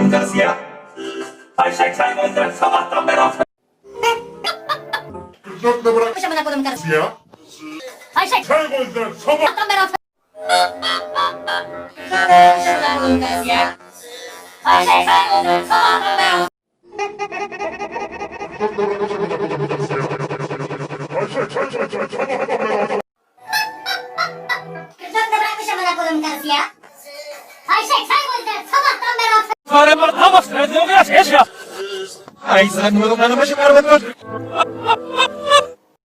koydum karısıya. Ayşe çay koydum sabahtan beri affet. Kırkla bırak Amına koydum karısı. ya. Ayşe. Çay koydular sabah. Sabahtan beri affet. Ayşe çay sabahtan beri. Kırkla bırakmış amına koydum karısı ya. Ayşe çay koydular sabahtan beri affet. Fare bana tamam sen de o kadar yaşa. Ay sen bunu bana başım arabada öldür.